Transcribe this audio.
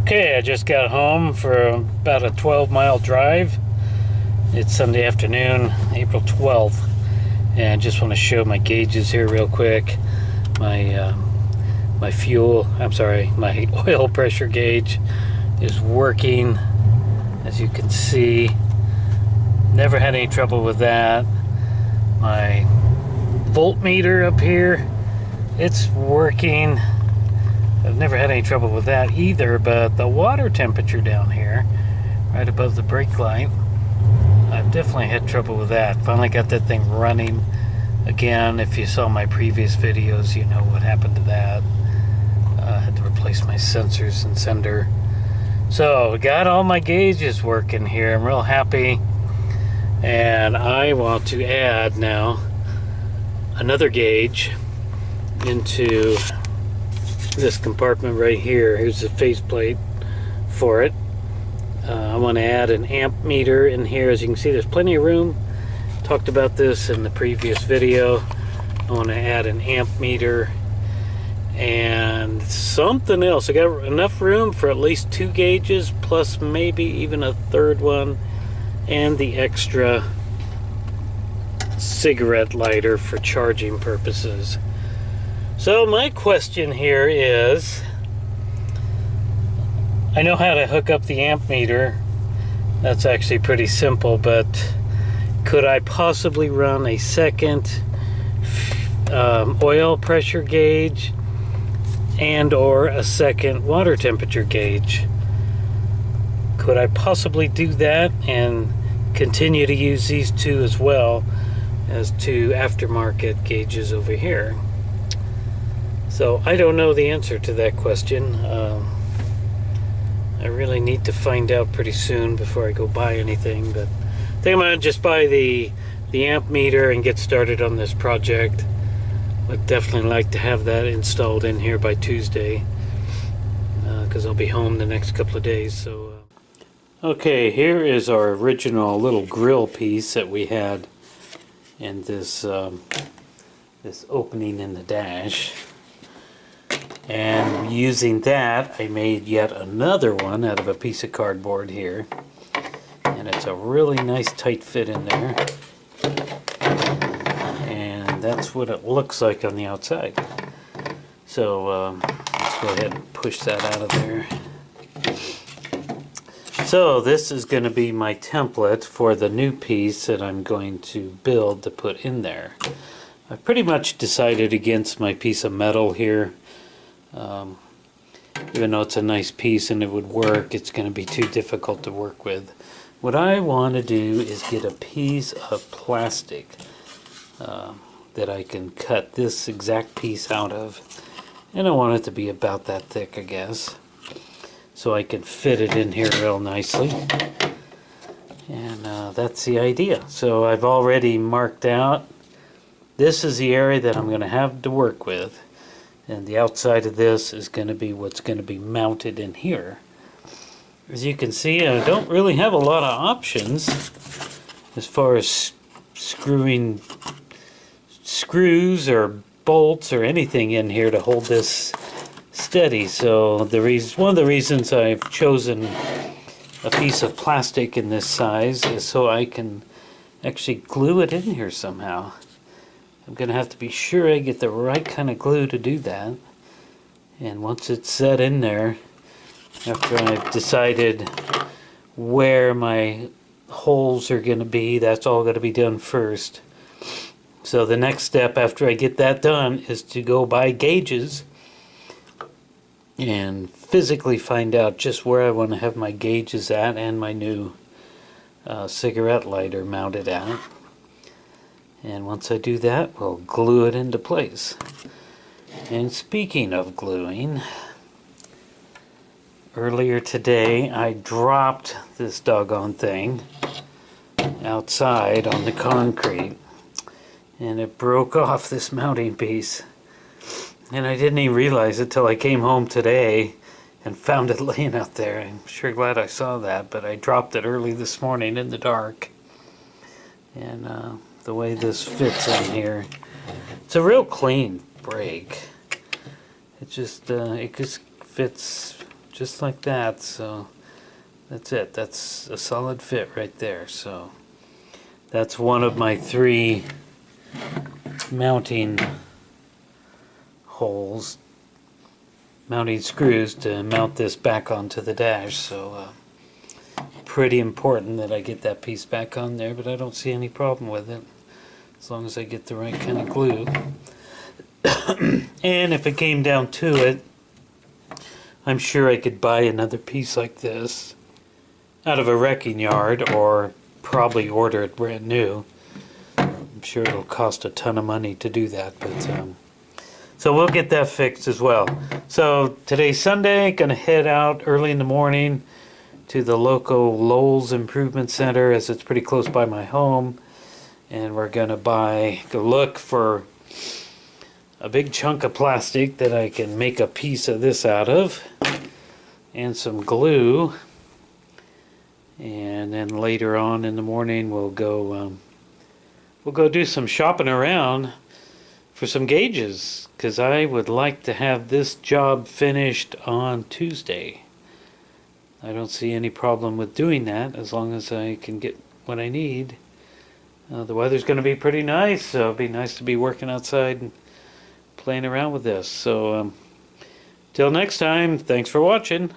Okay, I just got home for about a 12-mile drive. It's Sunday afternoon, April 12th, and I just want to show my gauges here real quick. My my oil pressure gauge is working, as you can see. Never had any trouble with that. My voltmeter up here, it's working. I've never had any trouble with that either, but the water temperature down here, right above the brake light, I've definitely had trouble with that. Finally got that thing running again. If you saw my previous videos, you know what happened to that. I had to replace my sensors and sender. So, got all my gauges working here. I'm real happy. And I want to add now another gauge into this compartment right here. Here's the faceplate for it. I want to add an amp meter in here. As you can see, there's plenty of room. Talked about this in the previous video. I want to add an amp meter and something else. I got enough room for at least 2 gauges, plus maybe even a third one, and the extra cigarette lighter for charging purposes. So my question here is, I know how to hook up the amp meter. That's actually pretty simple, but could I possibly run a second oil pressure gauge and or a second water temperature gauge? Could I possibly do that and continue to use these two as well as 2 aftermarket gauges over here? So I don't know the answer to that question. I really need to find out pretty soon before I go buy anything, but I think I'm going to just buy the amp meter and get started on this project. Would definitely like to have that installed in here by Tuesday, because I'll be home the next couple of days. So, okay, here is our original little grill piece that we had in this this opening in the dash. And using that, I made yet another one out of a piece of cardboard here. And it's a really nice tight fit in there. And that's what it looks like on the outside. So let's go ahead and push that out of there. So this is going to be my template for the new piece that I'm going to build to put in there. I've pretty much decided against my piece of metal here. Even though it's a nice piece and it would work, it's going to be too difficult to work with. What I want to do is get a piece of plastic that I can cut this exact piece out of, and I want it to be about that thick, I guess, so I can fit it in here real nicely. And that's the idea. So I've already marked out, this is the area that I'm going to have to work with. And the outside of this is going to be what's going to be mounted in here. As you can see, I don't really have a lot of options as far as screwing screws or bolts or anything in here to hold this steady. So one of the reasons I've chosen a piece of plastic in this size is so I can actually glue it in here somehow. I'm going to have to be sure I get the right kind of glue to do that. And once it's set in there, after I've decided where my holes are going to be, that's all going to be done first. So the next step after I get that done is to go buy gauges and physically find out just where I want to have my gauges at and my new cigarette lighter mounted at. And once I do that, we'll glue it into place. And speaking of gluing, earlier today I dropped this doggone thing outside on the concrete, and it broke off this mounting piece. And I didn't even realize it till I came home today and found it laying out there. I'm sure glad I saw that, but I dropped it early this morning in the dark. And the way this fits in here, it's a real clean brake. It just fits just like that. So that's it. That's a solid fit right there. So that's one of my 3 mounting holes, mounting screws to mount this back onto the dash. So pretty important that I get that piece back on there, but I don't see any problem with it as long as I get the right kind of glue. And if it came down to it, I'm sure I could buy another piece like this out of a wrecking yard, or probably order it brand new. I'm sure it'll cost a ton of money to do that, but so we'll get that fixed as well. So today's Sunday, gonna head out early in the morning to the local Lowe's Improvement Center, as it's pretty close by my home, and we're gonna go look for a big chunk of plastic that I can make a piece of this out of, and some glue. And then later on in the morning we'll go do some shopping around for some gauges, because I would like to have this job finished on Tuesday. I don't see any problem with doing that as long as I can get what I need. The weather's going to be pretty nice, so it'll be nice to be working outside and playing around with this. So till next time, thanks for watching.